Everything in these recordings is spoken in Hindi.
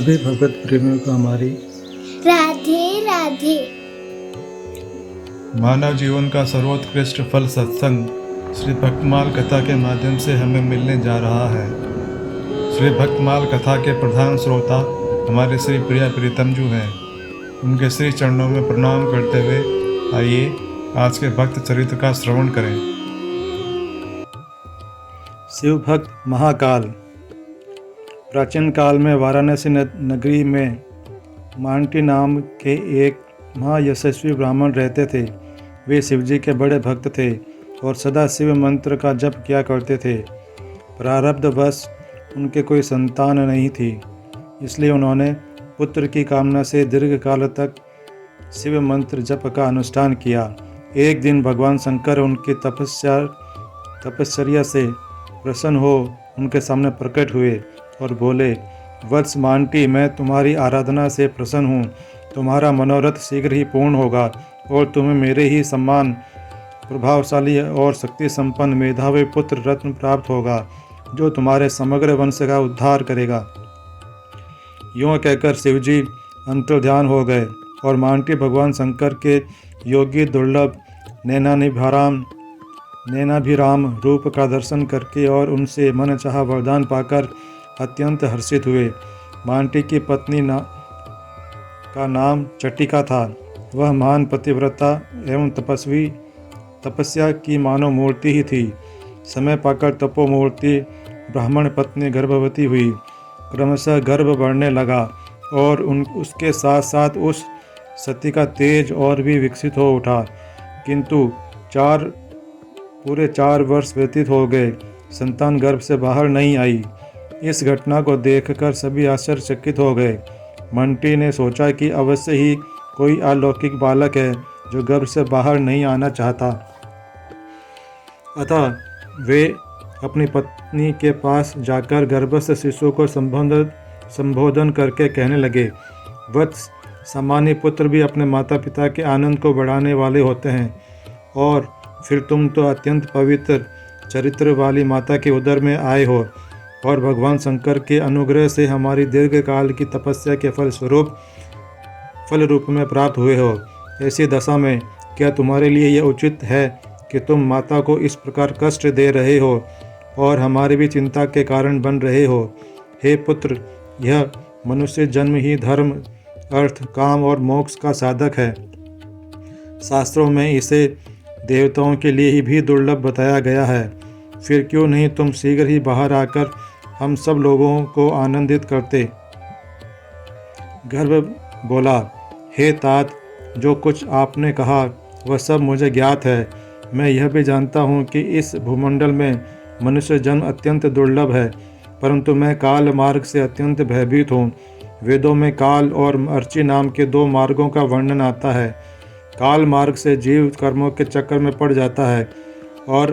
सभी भगवत प्रेमियों को हमारी राधे राधे। मानव जीवन का सर्वोत्कृष्ट फल सत्संग श्री भक्तमाल कथा के माध्यम से हमें मिलने जा रहा है। श्री भक्तमाल कथा के प्रधान श्रोता हमारे श्री प्रिया प्रीतम जी हैं। उनके श्री चरणों में प्रणाम करते हुए आइए आज के भक्त चरित्र का श्रवण करें। शिव भक्त महाकाल। प्राचीन काल में वाराणसी नगरी में मांटी नाम के एक महायशस्वी ब्राह्मण रहते थे। वे शिवजी के बड़े भक्त थे और सदा शिव मंत्र का जप किया करते थे। प्रारब्धवश उनके कोई संतान नहीं थी, इसलिए उन्होंने पुत्र की कामना से दीर्घ काल तक शिव मंत्र जप का अनुष्ठान किया। एक दिन भगवान शंकर उनकी तपश्चर्या से प्रसन्न हो उनके सामने प्रकट हुए और बोले, वत्स मांटी, मैं तुम्हारी आराधना से प्रसन्न हूँ। तुम्हारा मनोरथ शीघ्र ही पूर्ण होगा और तुम्हें मेरे ही सम्मान प्रभावशाली और शक्ति संपन्न मेधावी पुत्र रत्न प्राप्त होगा, जो तुम्हारे समग्र वंश का उद्धार करेगा। यूँ कहकर शिवजी अंतर्ध्यान हो गए और मांटी भगवान शंकर के योगी दुर्लभ नैनाभिराम रूप का दर्शन करके और उनसे मनचाहा वरदान पाकर अत्यंत हर्षित हुए। मांटी की पत्नी का नाम चटिका था। वह महान पतिव्रता एवं तपस्या की मानव मूर्ति ही थी। समय पाकर तपोमूर्ति ब्राह्मण पत्नी गर्भवती हुई। क्रमशः गर्भ बढ़ने लगा और उसके साथ साथ उस सती का तेज और भी विकसित हो उठा। किंतु पूरे 4 वर्ष व्यतीत हो गए, संतान गर्भ से बाहर नहीं आई। इस घटना को देखकर सभी आश्चर्यचकित हो गए। मंटी ने सोचा कि अवश्य ही कोई अलौकिक बालक है जो गर्भ से बाहर नहीं आना चाहता। अतः वे अपनी पत्नी के पास जाकर गर्भस्थ शिशु को संबोधन करके कहने लगे, वत्स, सामान्य पुत्र भी अपने माता पिता के आनंद को बढ़ाने वाले होते हैं, और फिर तुम तो अत्यंत पवित्र चरित्र वाली माता के उदर में आए हो और भगवान शंकर के अनुग्रह से हमारी दीर्घ काल की तपस्या के फल रूप में प्राप्त हुए हो। ऐसी दशा में क्या तुम्हारे लिए यह उचित है कि तुम माता को इस प्रकार कष्ट दे रहे हो और हमारी भी चिंता के कारण बन रहे हो? हे पुत्र, यह मनुष्य जन्म ही धर्म, अर्थ, काम और मोक्ष का साधक है। शास्त्रों में इसे देवताओं के लिए ही भी दुर्लभ बताया गया है। फिर क्यों नहीं तुम शीघ्र ही बाहर आकर हम सब लोगों को आनंदित करते। गर्भ बोला, हे तात, जो कुछ आपने कहा वह सब मुझे ज्ञात है। मैं यह भी जानता हूँ कि इस भूमंडल में मनुष्य जन्म अत्यंत दुर्लभ है, परंतु मैं काल मार्ग से अत्यंत भयभीत हूँ। वेदों में काल और अर्ची नाम के 2 मार्गों का वर्णन आता है। काल मार्ग से जीव कर्मों के चक्कर में पड़ जाता है और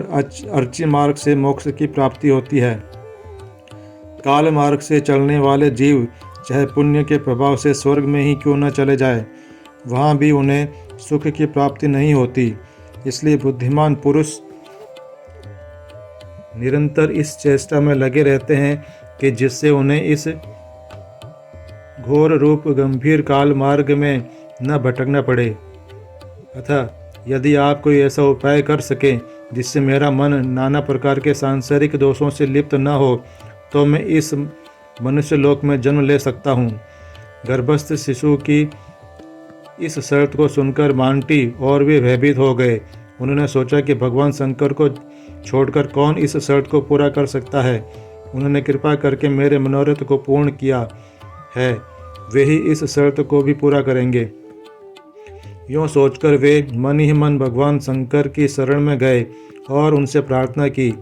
अर्ची मार्ग से मोक्ष की प्राप्ति होती है। काल मार्ग से चलने वाले जीव चाहे पुण्य के प्रभाव से स्वर्ग में ही क्यों न चले जाए, वहाँ भी उन्हें सुख की प्राप्ति नहीं होती। इसलिए बुद्धिमान पुरुष निरंतर इस चेष्टा में लगे रहते हैं कि जिससे उन्हें इस घोर रूप गंभीर काल मार्ग में न भटकना पड़े। अतः यदि आप कोई ऐसा उपाय कर सकें जिससे मेरा मन नाना प्रकार के सांसारिक दोषों से लिप्त न हो, तो मैं इस मनुष्य लोक में जन्म ले सकता हूँ। गर्भस्थ शिशु की इस शर्त को सुनकर मांटी और भी भयभीत हो गए। उन्होंने सोचा कि भगवान शंकर को छोड़कर कौन इस शर्त को पूरा कर सकता है। उन्होंने कृपा करके मेरे मनोरथ को पूर्ण किया है, वे ही इस शर्त को भी पूरा करेंगे। यूँ सोचकर वे मन ही मन भगवान शंकर की शरण में गए और उनसे प्रार्थना की।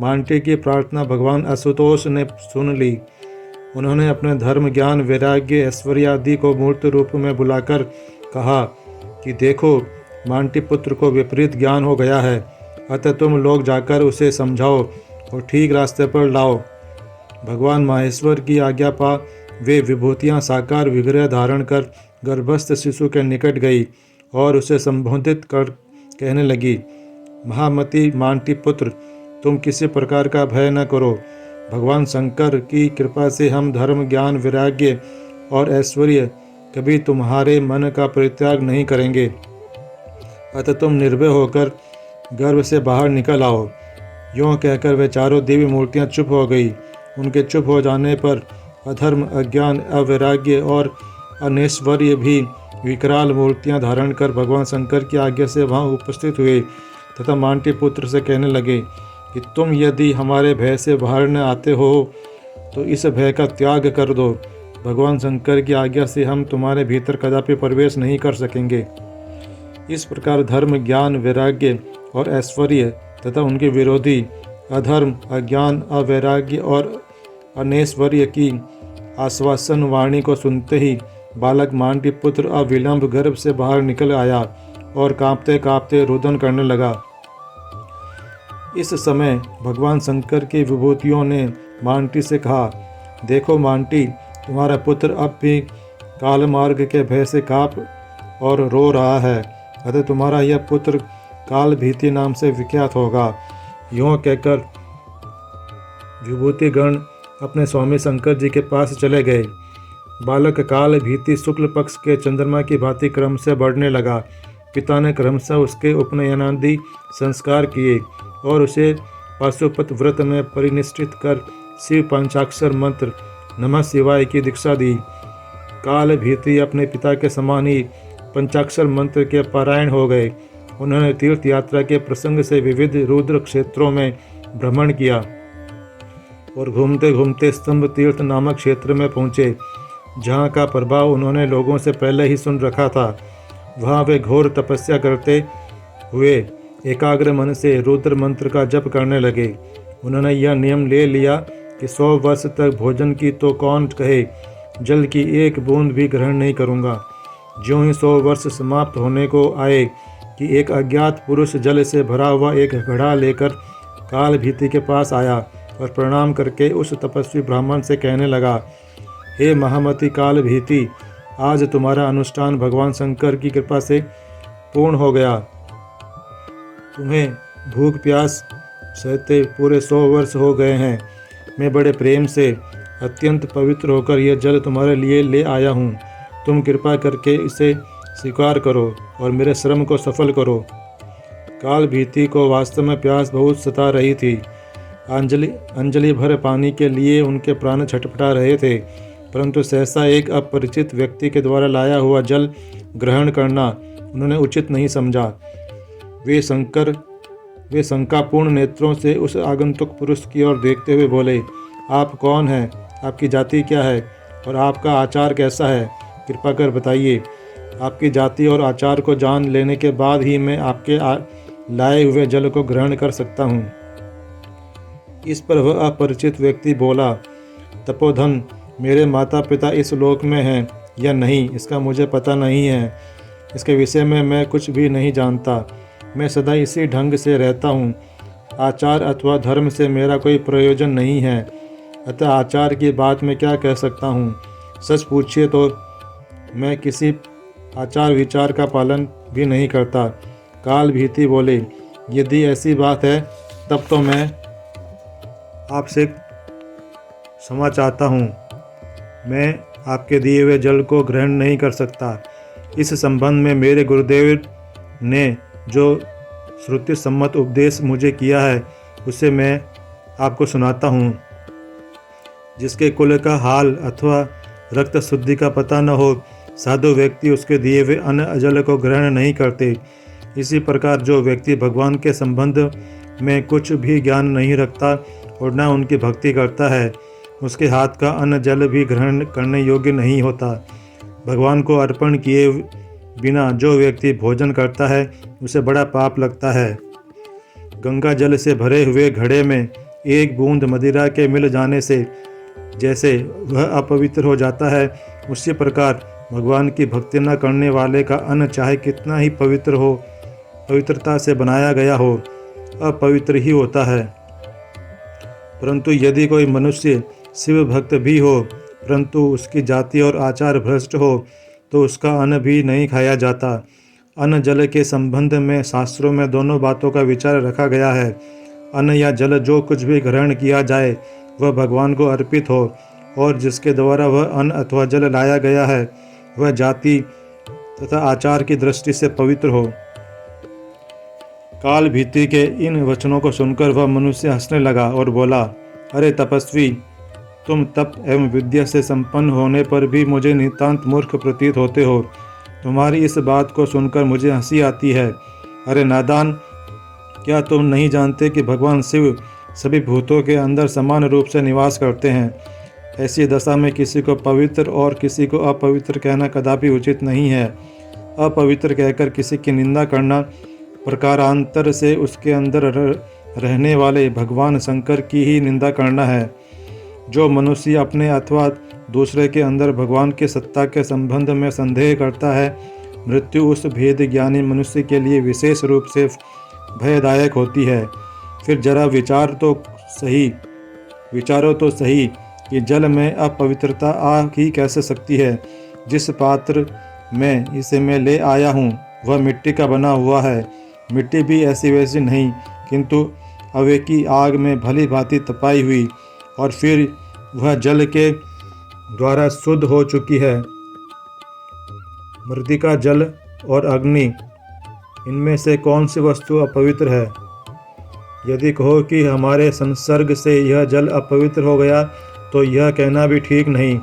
मांटी की प्रार्थना भगवान आशुतोष ने सुन ली। उन्होंने अपने धर्म, ज्ञान, वैराग्य, ऐश्वर्य आदि को मूर्त रूप में बुलाकर कहा कि देखो, मांटी पुत्र को विपरीत ज्ञान हो गया है, अतः तुम लोग जाकर उसे समझाओ और ठीक रास्ते पर लाओ। भगवान माहेश्वर की आज्ञा पा वे विभूतियाँ साकार विग्रह धारण कर गर्भस्थ शिशु के निकट गई और उसे संबोधित कर कहने लगी, महामती मांटी पुत्र, तुम किसी प्रकार का भय न करो। भगवान शंकर की कृपा से हम धर्म, ज्ञान, वैराग्य और ऐश्वर्य कभी तुम्हारे मन का परित्याग नहीं करेंगे। अतः तुम निर्भय होकर गर्भ से बाहर निकल आओ। यूँ कहकर वे चारों देवी मूर्तियाँ चुप हो गई। उनके चुप हो जाने पर अधर्म, अज्ञान, अवैराग्य और अनैश्वर्य भी विकराल मूर्तियाँ धारण कर भगवान शंकर की आज्ञा से वहाँ उपस्थित हुए तथा मांटी पुत्र से कहने लगे कि तुम यदि हमारे भय से बाहर न आते हो तो इस भय का त्याग कर दो। भगवान शंकर की आज्ञा से हम तुम्हारे भीतर कदापि प्रवेश नहीं कर सकेंगे। इस प्रकार धर्म, ज्ञान, वैराग्य और ऐश्वर्य तथा उनके विरोधी अधर्म, अज्ञान, अवैराग्य और अनैश्वर्य की आश्वासन वाणी को सुनते ही बालक मांटी पुत्र अविलंब गर्भ से बाहर निकल आया और कांपते कांपते रुदन करने लगा। इस समय भगवान शंकर की विभूतियों ने मांटी से कहा, देखो मांटी, तुम्हारा पुत्र अब भी काल मार्ग के भय से कांप और रो रहा है। अतः तुम्हारा यह पुत्र काल भीति नाम से विख्यात होगा। यूँ कहकर विभूति गण अपने स्वामी शंकर जी के पास चले गए। बालक काल भीति शुक्ल पक्ष के चंद्रमा की भांति क्रम से बढ़ने लगा। पिता ने क्रमशः उसके उपनयनादि संस्कार किए और उसे पाशुपत व्रत में परिनिष्ठित कर शिव पंचाक्षर मंत्र नमः शिवाय की दीक्षा दी। काल भीति अपने पिता के समान ही पंचाक्षर मंत्र के पारायण हो गए। उन्होंने तीर्थ यात्रा के प्रसंग से विविध रुद्र क्षेत्रों में भ्रमण किया और घूमते घूमते स्तंभ तीर्थ नामक क्षेत्र में पहुँचे, जहाँ का प्रभाव उन्होंने लोगों से पहले ही सुन रखा था। वहाँ वे घोर तपस्या करते हुए एकाग्र मन से रुद्र मंत्र का जप करने लगे। उन्होंने यह नियम ले लिया कि 100 वर्ष तक भोजन की तो कौन कहे, जल की एक बूंद भी ग्रहण नहीं करूँगा। ज्यों ही 100 वर्ष समाप्त होने को आए कि एक अज्ञात पुरुष जल से भरा हुआ एक घड़ा लेकर काल भीति के पास आया और प्रणाम करके उस तपस्वी ब्राह्मण से कहने लगा, हे महामती काल भीति, आज तुम्हारा अनुष्ठान भगवान शंकर की कृपा से पूर्ण हो गया। तुम्हें भूख प्यास सहते पूरे 100 वर्ष हो गए हैं। मैं बड़े प्रेम से अत्यंत पवित्र होकर यह जल तुम्हारे लिए ले आया हूँ। तुम कृपा करके इसे स्वीकार करो और मेरे श्रम को सफल करो। काल भीति को वास्तव में प्यास बहुत सता रही थी। अंजलि भर पानी के लिए उनके प्राण छटपटा रहे थे, परंतु सहसा एक अपरिचित व्यक्ति के द्वारा लाया हुआ जल ग्रहण करना उन्होंने उचित नहीं समझा। वे शंकापूर्ण नेत्रों से उस आगंतुक पुरुष की ओर देखते हुए बोले, आप कौन हैं? आपकी जाति क्या है और आपका आचार कैसा है? कृपा कर बताइए। आपकी जाति और आचार को जान लेने के बाद ही मैं आपके लाए हुए जल को ग्रहण कर सकता हूँ। इस पर वह अपरिचित व्यक्ति बोला, तपोधन, मेरे माता पिता इस लोक में हैं या नहीं इसका मुझे पता नहीं है। इसके विषय में मैं कुछ भी नहीं जानता। मैं सदा इसी ढंग से रहता हूँ। आचार अथवा धर्म से मेरा कोई प्रयोजन नहीं है, अतः आचार की बात मैं क्या कह सकता हूँ। सच पूछिए तो मैं किसी आचार विचार का पालन भी नहीं करता। काल भीति बोले, यदि ऐसी बात है तब तो मैं आपसे क्षमा चाहता हूँ। मैं आपके दिए हुए जल को ग्रहण नहीं कर सकता। इस संबंध में मेरे गुरुदेव ने जो श्रुति सम्मत उपदेश मुझे किया है उसे मैं आपको सुनाता हूँ। जिसके कुल का हाल अथवा रक्त शुद्धि का पता न हो, साधु व्यक्ति उसके दिए हुए अन्न जल को ग्रहण नहीं करते। इसी प्रकार जो व्यक्ति भगवान के संबंध में कुछ भी ज्ञान नहीं रखता और न उनकी भक्ति करता है, उसके हाथ का अन्न जल भी ग्रहण करने योग्य नहीं होता। भगवान को अर्पण किए बिना जो व्यक्ति भोजन करता है उसे बड़ा पाप लगता है। गंगा जल से भरे हुए घड़े में एक बूंद मदिरा के मिल जाने से जैसे वह अपवित्र हो जाता है, उसी प्रकार भगवान की भक्ति न करने वाले का अन्न चाहे कितना ही पवित्र हो, पवित्रता से बनाया गया हो, अपवित्र ही होता है। परंतु यदि कोई मनुष्य शिव भक्त भी हो, परंतु उसकी जाति और आचार भ्रष्ट हो, तो उसका अन्न भी नहीं खाया जाता। अन्न जल के संबंध में शास्त्रों में दोनों बातों का विचार रखा गया है। अन्न या जल जो कुछ भी ग्रहण किया जाए वह भगवान को अर्पित हो और जिसके द्वारा वह अन्न अथवा जल लाया गया है वह जाति तथा आचार की दृष्टि से पवित्र हो। काल भीति के इन वचनों को सुनकर वह मनुष्य हंसने लगा और बोला, अरे तपस्वी, तुम तप एवं विद्या से संपन्न होने पर भी मुझे नितांत मूर्ख प्रतीत होते हो। तुम्हारी इस बात को सुनकर मुझे हंसी आती है। अरे नादान, क्या तुम नहीं जानते कि भगवान शिव सभी भूतों के अंदर समान रूप से निवास करते हैं। ऐसी दशा में किसी को पवित्र और किसी को अपवित्र कहना कदापि उचित नहीं है। अपवित्र कहकर किसी की निंदा करना प्रकारांतर से उसके अंदर रहने वाले भगवान शंकर की ही निंदा करना है। जो मनुष्य अपने अथवा दूसरे के अंदर भगवान की सत्ता के संबंध में संदेह करता है, मृत्यु उस भेद ज्ञानी मनुष्य के लिए विशेष रूप से भयदायक होती है। फिर जरा विचारो तो सही कि जल में अपवित्रता आ ही कैसे सकती है। जिस पात्र में इसे मैं ले आया हूँ वह मिट्टी का बना हुआ है। मिट्टी भी ऐसी वैसी नहीं, किंतु हवे की आग में भली भांति तपाई हुई, और फिर वह जल के द्वारा शुद्ध हो चुकी है। मृतिका, जल और अग्नि, इनमें से कौन सी वस्तु अपवित्र है? यदि कहो कि हमारे संसर्ग से यह जल अपवित्र हो गया तो यह कहना भी ठीक नहीं,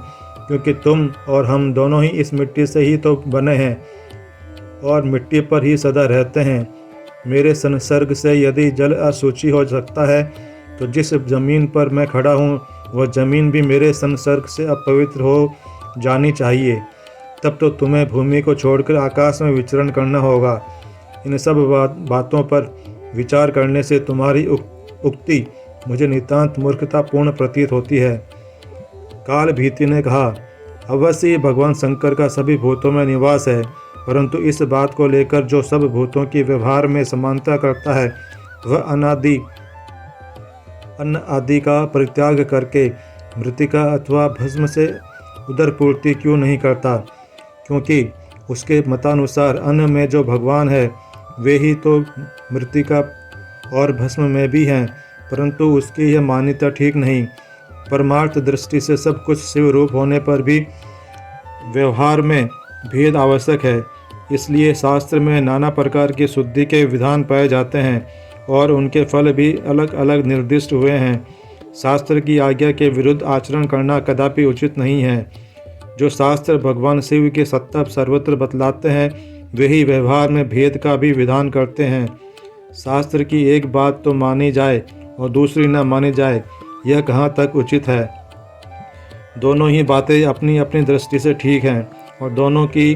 क्योंकि तुम और हम दोनों ही इस मिट्टी से ही तो बने हैं और मिट्टी पर ही सदा रहते हैं। मेरे संसर्ग से यदि जल अशुचि हो सकता है तो जिस जमीन पर मैं खड़ा हूँ वह जमीन भी मेरे संसर्ग से अपवित्र हो जानी चाहिए। तब तो तुम्हें भूमि को छोड़कर आकाश में विचरण करना होगा। इन सब बातों पर विचार करने से तुम्हारी उक्ति मुझे नितांत मूर्खतापूर्ण प्रतीत होती है। काल भीति ने कहा, अवश्य भगवान शंकर का सभी भूतों में निवास है, परंतु इस बात को लेकर जो सब भूतों की व्यवहार में समानता करता है वह अन्न आदि का परित्याग करके मृतिका अथवा भस्म से उदर पूर्ति क्यों नहीं करता? क्योंकि उसके मतानुसार अन्न में जो भगवान है वे ही तो मृतिका और भस्म में भी हैं, परंतु उसकी यह मान्यता ठीक नहीं। परमार्थ दृष्टि से सब कुछ शिव रूप होने पर भी व्यवहार में भेद आवश्यक है। इसलिए शास्त्र में नाना प्रकार की शुद्धि के विधान पाए जाते हैं और उनके फल भी अलग अलग निर्दिष्ट हुए हैं। शास्त्र की आज्ञा के विरुद्ध आचरण करना कदापि उचित नहीं है। जो शास्त्र भगवान शिव की सत्ता सर्वत्र बतलाते हैं वे ही व्यवहार में भेद का भी विधान करते हैं। शास्त्र की एक बात तो मानी जाए और दूसरी न मानी जाए, यह कहाँ तक उचित है? दोनों ही बातें अपनी अपनी दृष्टि से ठीक हैं और दोनों की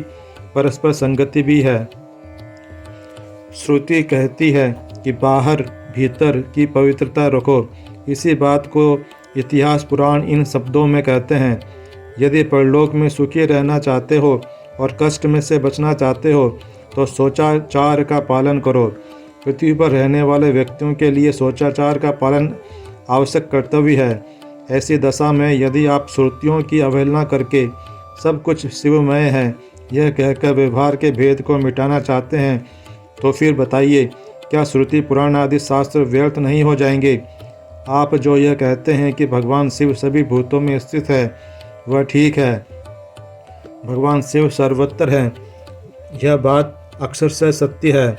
परस्पर संगति भी है। श्रुति कहती है कि बाहर भीतर की पवित्रता रखो। इसी बात को इतिहास पुराण इन शब्दों में कहते हैं। यदि परलोक में सुखी रहना चाहते हो और कष्ट में से बचना चाहते हो तो सोचाचार का पालन करो। पृथ्वी पर रहने वाले व्यक्तियों के लिए सोचाचार का पालन आवश्यक कर्तव्य है। ऐसी दशा में यदि आप श्रुतियों की अवहेलना करके सब कुछ शिवमय है यह कहकर व्यवहार के भेद को मिटाना चाहते हैं तो फिर बताइए, क्या श्रुति पुराण आदि शास्त्र व्यर्थ नहीं हो जाएंगे? आप जो यह कहते हैं कि भगवान शिव सभी भूतों में स्थित है वह ठीक है। भगवान शिव सर्वत्र है, यह बात अक्षरशः सत्य है।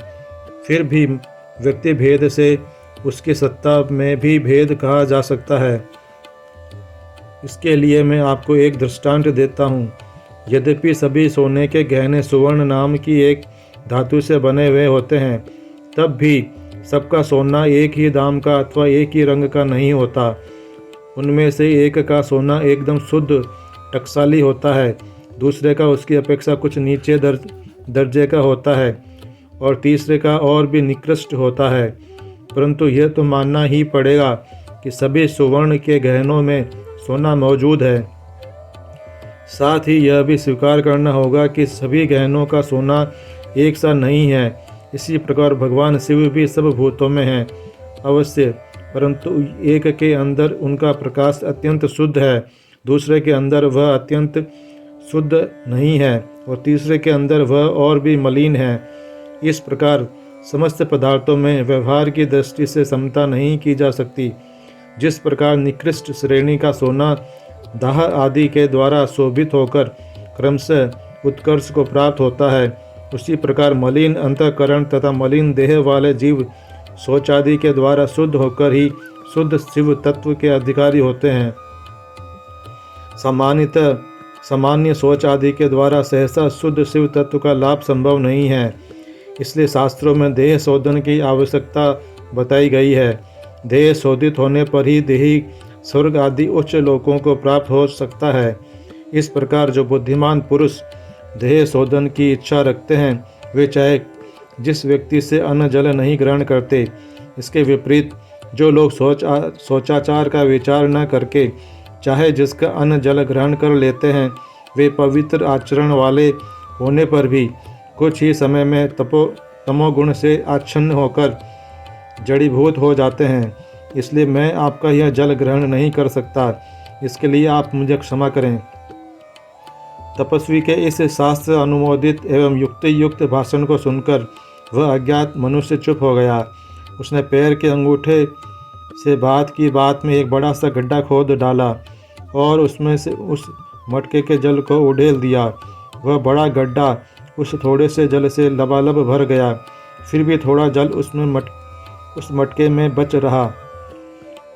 फिर भी व्यक्ति भेद से उसकी सत्ता में भी भेद कहा जा सकता है। इसके लिए मैं आपको एक दृष्टांत देता हूँ। यद्यपि सभी सोने के गहने सुवर्ण नाम की एक धातु से बने हुए होते हैं, तब भी सबका सोना एक ही दाम का अथवा एक ही रंग का नहीं होता। उनमें से एक का सोना एकदम शुद्ध टकसाली होता है, दूसरे का उसकी अपेक्षा कुछ नीचे दर्जे का होता है और तीसरे का और भी निकृष्ट होता है। परंतु यह तो मानना ही पड़ेगा कि सभी सुवर्ण के गहनों में सोना मौजूद है। साथ ही यह भी स्वीकार करना होगा कि सभी गहनों का सोना एक सा नहीं है। इसी प्रकार भगवान शिव भी सब भूतों में हैं अवश्य, परंतु एक के अंदर उनका प्रकाश अत्यंत शुद्ध है, दूसरे के अंदर वह अत्यंत शुद्ध नहीं है और तीसरे के अंदर वह और भी मलिन है। इस प्रकार समस्त पदार्थों में व्यवहार की दृष्टि से समता नहीं की जा सकती। जिस प्रकार निकृष्ट श्रेणी का सोना दाह आदि के द्वारा शोभित होकर क्रमशः उत्कर्ष को प्राप्त होता है, उसी प्रकार मलिन अंतःकरण तथा मलिन देह वाले जीव शौच आदि के द्वारा शुद्ध होकर ही शुद्ध शिव तत्व के अधिकारी होते हैं। सामान्य शौच आदि के द्वारा सहसा शुद्ध शिव तत्व का लाभ संभव नहीं है, इसलिए शास्त्रों में देह शोधन की आवश्यकता बताई गई है। देह शोधित होने पर ही देही स्वर्ग आदि उच्च लोकों को प्राप्त हो सकता है। इस प्रकार जो बुद्धिमान पुरुष देह शोधन की इच्छा रखते हैं वे चाहे जिस व्यक्ति से अन्न जल नहीं ग्रहण करते, इसके विपरीत जो लोग शौचाचार का विचार न करके चाहे जिसका अन्न जल ग्रहण कर लेते हैं, वे पवित्र आचरण वाले होने पर भी कुछ ही समय में तमोगुण से आच्छन्न होकर जड़ीभूत हो जाते हैं। इसलिए मैं आपका यह जल ग्रहण नहीं कर सकता, इसके लिए आप मुझे क्षमा करें। तपस्वी के इस शास्त्र अनुमोदित एवं युक्त भाषण को सुनकर वह अज्ञात मनुष्य चुप हो गया। उसने पैर के अंगूठे से बात की बात में एक बड़ा सा गड्ढा खोद डाला और उसमें से उस मटके के जल को उड़ेल दिया। वह बड़ा गड्ढा उस थोड़े से जल से लबालब भर गया, फिर भी थोड़ा जल उस मटके में बच रहा।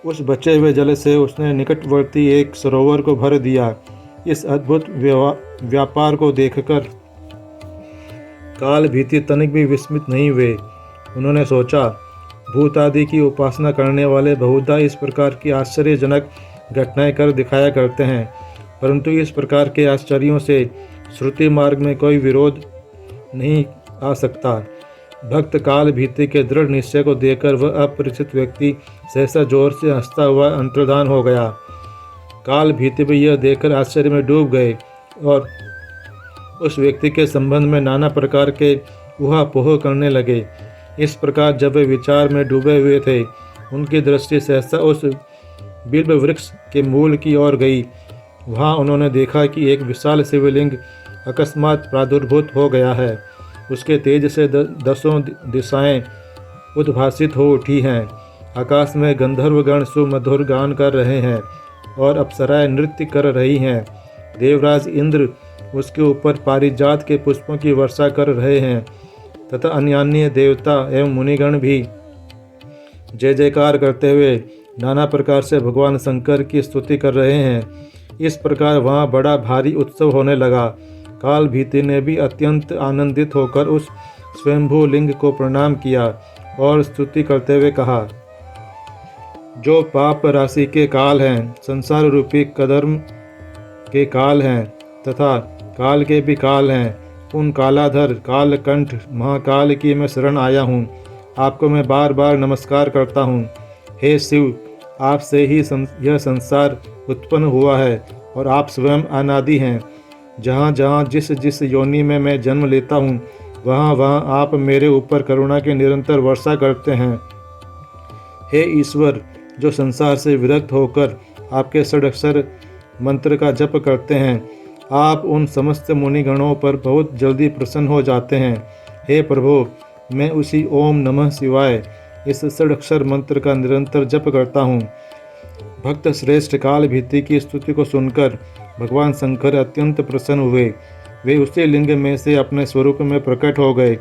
उस बचे हुए जल से उसने निकटवर्ती एक सरोवर को भर दिया। इस अद्भुत व्यापार को देखकर काल भीति तनिक भी विस्मित नहीं हुए। उन्होंने सोचा, भूत आदि की उपासना करने वाले बहुधा इस प्रकार की आश्चर्यजनक घटनाएं कर दिखाया करते हैं, परंतु इस प्रकार के आश्चर्यों से श्रुति मार्ग में कोई विरोध नहीं आ सकता। भक्त काल भीति के दृढ़ निश्चय को देखकर वह अपरिचित व्यक्ति सहसा जोर से हंसता हुआ अंतर्धान हो गया। काल भीति भी यह देखकर आश्चर्य में डूब गए और उस व्यक्ति के संबंध में नाना प्रकार के ऊहापोह करने लगे। इस प्रकार जब वे विचार में डूबे हुए थे, उनकी दृष्टि सहसा उस बिल्व वृक्ष के मूल की ओर गई। वहाँ उन्होंने देखा कि एक विशाल शिवलिंग अकस्मात प्रादुर्भूत हो गया है। उसके तेज से दसों दिशाएं उद्भासित हो उठी हैं। आकाश में गंधर्वगण सुमधुर गान कर रहे हैं और अप्सराएं नृत्य कर रही हैं। देवराज इंद्र उसके ऊपर पारिजात के पुष्पों की वर्षा कर रहे हैं तथा अन्य देवता एवं मुनिगण भी जय जयकार करते हुए नाना प्रकार से भगवान शंकर की स्तुति कर रहे हैं। इस प्रकार वहाँ बड़ा भारी उत्सव होने लगा। काल भीति ने भी अत्यंत आनंदित होकर उस स्वयंभू लिंग को प्रणाम किया और स्तुति करते हुए कहा, जो पाप राशि के काल हैं, संसार रूपी कदर्म के काल हैं तथा काल के भी काल हैं, उन कालाधर कालकंठ महाकाल की मैं शरण आया हूँ। आपको मैं बार बार नमस्कार करता हूँ। हे शिव, आपसे ही यह संसार उत्पन्न हुआ है और आप स्वयं अनादि हैं। जहाँ जहाँ जिस योनि में मैं जन्म लेता हूँ, वहाँ वहाँ आप मेरे ऊपर करुणा की निरंतर वर्षा करते हैं। हे ईश्वर, जो संसार से विरक्त होकर आपके षडक्षर मंत्र का जप करते हैं, आप उन समस्त मुनिगणों पर बहुत जल्दी प्रसन्न हो जाते हैं। हे प्रभु, मैं उसी ओम नमः शिवाय इस षडक्षर मंत्र का निरंतर जप करता हूँ। भक्त श्रेष्ठ काल भीति की स्तुति को सुनकर भगवान शंकर अत्यंत प्रसन्न हुए। वे उसी लिंग में से अपने स्वरूप में प्रकट हो गए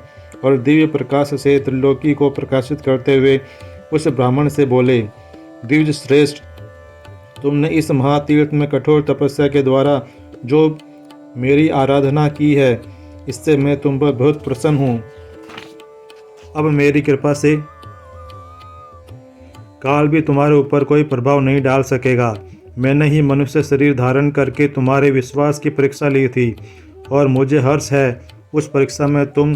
और दिव्य प्रकाश से त्रिलोकी को प्रकाशित करते हुए उस ब्राह्मण से बोले, दिव्य श्रेष्ठ, तुमने इस महातीर्थ में कठोर तपस्या के द्वारा जो मेरी आराधना की है, इससे मैं तुम पर बहुत प्रसन्न हूँ। अब मेरी कृपा से काल भी तुम्हारे ऊपर कोई प्रभाव नहीं डाल सकेगा। मैंने ही मनुष्य शरीर धारण करके तुम्हारे विश्वास की परीक्षा ली थी और मुझे हर्ष है उस परीक्षा में तुम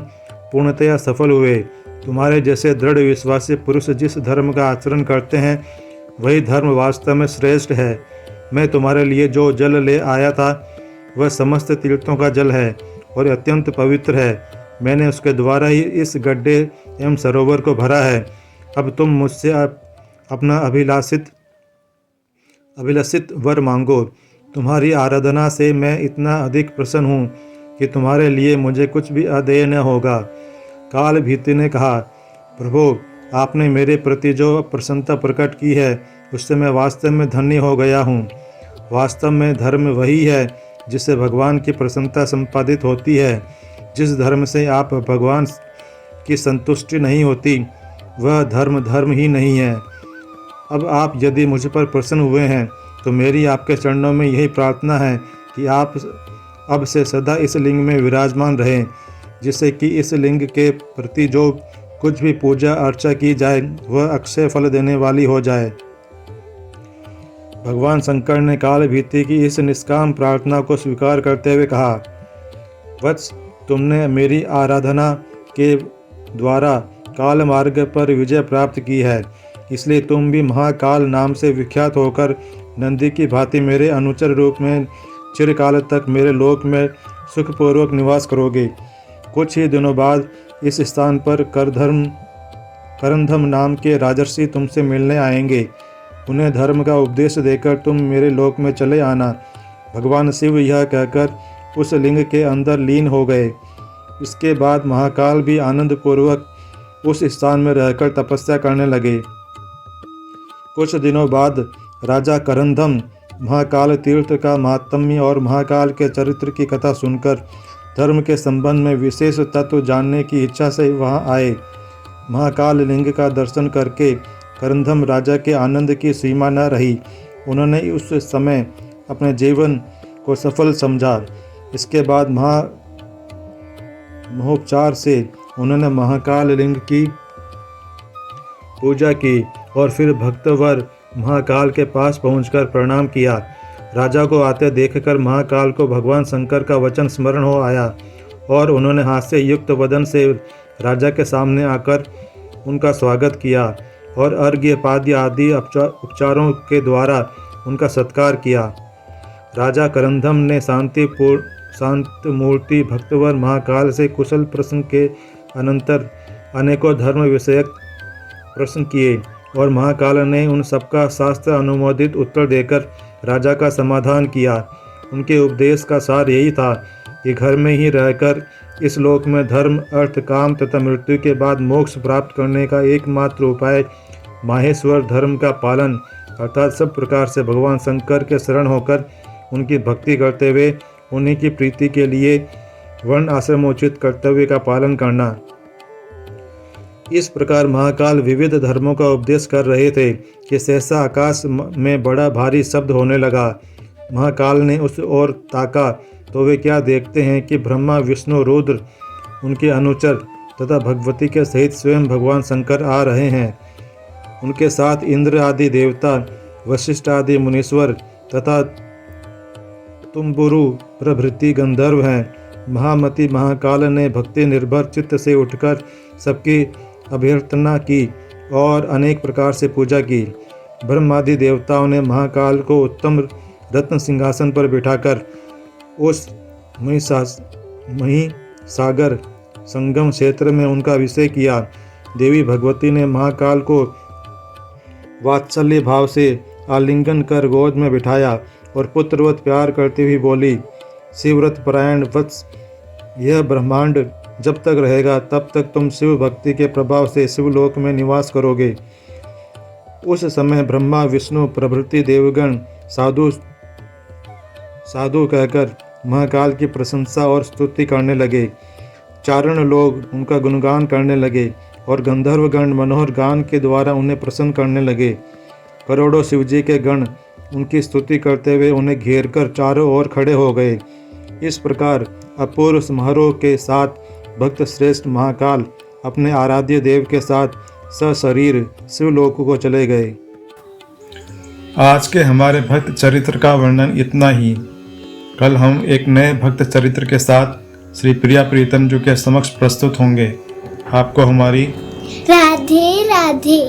पूर्णतया सफल हुए। तुम्हारे जैसे दृढ़ विश्वासी पुरुष जिस धर्म का आचरण करते हैं, वही धर्म वास्तव में श्रेष्ठ है। मैं तुम्हारे लिए जो जल ले आया था वह समस्त तीर्थों का जल है और अत्यंत पवित्र है। मैंने उसके द्वारा ही इस गड्ढे एवं सरोवर को भरा है। अब तुम मुझसे अपना अभिलषित वर मांगो। तुम्हारी आराधना से मैं इतना अधिक प्रसन्न हूँ कि तुम्हारे लिए मुझे कुछ भी अदेय न होगा। काल भीति ने कहा, प्रभु, आपने मेरे प्रति जो प्रसन्नता प्रकट की है, उससे मैं वास्तव में धन्य हो गया हूँ वास्तव में धर्म वही है जिससे भगवान की प्रसन्नता संपादित होती है। जिस धर्म से आप भगवान की संतुष्टि नहीं होती वह धर्म ही नहीं है। अब आप यदि मुझ पर प्रसन्न हुए हैं तो मेरी आपके चरणों में यही प्रार्थना है कि आप अब से सदा इस लिंग में विराजमान रहें, जिससे कि इस लिंग के प्रति जो कुछ भी पूजा अर्चा की जाए वह अक्षय फल देने वाली हो जाए। भगवान शंकर ने काल भीति की इस निष्काम प्रार्थना को स्वीकार करते हुए कहा, वत्स, तुमने मेरी आराधना के द्वारा काल मार्ग पर विजय प्राप्त की है, इसलिए तुम भी महाकाल नाम से विख्यात होकर नंदी की भांति मेरे अनुचर रूप में चिरकाल तक मेरे लोक में सुखपूर्वक निवास करोगे। कुछ ही दिनों बाद इस स्थान पर करंधम नाम के राजर्षि तुमसे मिलने आएंगे। उन्हें धर्म का उपदेश देकर तुम मेरे लोक में चले आना। भगवान शिव यह कहकर उस लिंग के अंदर लीन हो गए। इसके बाद महाकाल भी आनंद पूर्वक उस स्थान में रहकर तपस्या करने लगे। कुछ दिनों बाद राजा करंधम महाकाल तीर्थ का महात्म्य और महाकाल के चरित्र की कथा सुनकर धर्म के संबंध में विशेष तत्व जानने की इच्छा से वहां आए। महाकाल लिंग का दर्शन करके करंधम राजा के आनंद की सीमा न रही। उन्होंने उस समय अपने जीवन को सफल समझा। इसके बाद महोपचार से उन्होंने महाकाल लिंग की पूजा की और फिर भक्तवर महाकाल के पास पहुंचकर प्रणाम किया। राजा को आते देखकर महाकाल को भगवान शंकर का वचन स्मरण हो आया और उन्होंने हास्य युक्त वदन से राजा के सामने आकर उनका स्वागत किया और अर्घ्य पाद्य आदि उपचारों के द्वारा उनका सत्कार किया। राजा करंधम ने शांत मूर्ति भक्तवर महाकाल से कुशल प्रश्न के अनंतर अनेकों धर्म विषयक प्रश्न किए और महाकाल ने उन सबका शास्त्र अनुमोदित उत्तर देकर राजा का समाधान किया। उनके उपदेश का सार यही था कि घर में ही रहकर इस लोक में धर्म, अर्थ, काम तथा मृत्यु के बाद मोक्ष प्राप्त करने का एकमात्र उपाय माहेश्वर धर्म का पालन अर्थात सब प्रकार से भगवान शंकर के शरण होकर उनकी भक्ति करते हुए उन्हीं की प्रीति के लिए वर्ण आश्रमोचित कर्तव्य का पालन करना। इस प्रकार महाकाल विविध धर्मों का उपदेश कर रहे थे कि सहसा आकाश में बड़ा भारी शब्द होने लगा। महाकाल ने उस ओर ताका तो वे क्या देखते हैं कि ब्रह्मा, विष्णु, रुद्र, उनके अनुचर तथा भगवती के सहित स्वयं भगवान शंकर आ रहे हैं। उनके साथ इंद्र आदि देवता, वशिष्ठ आदि मुनीश्वर तथा तुम्बुरु प्रभृति गंधर्व हैं। महामति महाकाल ने भक्ति निर्भर चित्त से उठकर सबकी अभ्यर्थना की और अनेक प्रकार से पूजा की। ब्रह्मादि देवताओं ने महाकाल को उत्तम रत्न सिंहासन पर बिठाकर उस महिसागर संगम क्षेत्र में उनका अभिषेक किया। देवी भगवती ने महाकाल को वात्सल्य भाव से आलिंगन कर गोद में बिठाया और पुत्रवत प्यार करती हुई बोली, शिवव्रत परायण वत्स, यह ब्रह्मांड जब तक रहेगा तब तक तुम शिव भक्ति के प्रभाव से शिवलोक में निवास करोगे। उस समय ब्रह्मा, विष्णु प्रभृति देवगण साधु कहकर महाकाल की प्रशंसा और स्तुति करने लगे। चारण लोग उनका गुणगान करने लगे और गंधर्वगण मनोहर गान के द्वारा उन्हें प्रसन्न करने लगे। करोड़ों शिवजी के गण उनकी स्तुति करते हुए उन्हें घेरकर चारों ओर खड़े हो गए। इस प्रकार अपूर्व समारोह के साथ भक्त श्रेष्ठ महाकाल अपने आराध्य देव के साथ सशरीर शिवलोक को चले गए। आज के हमारे भक्त चरित्र का वर्णन इतना ही। कल हम एक नए भक्त चरित्र के साथ श्री प्रिया प्रीतम जी के समक्ष प्रस्तुत होंगे। आपको हमारी राधे राधे।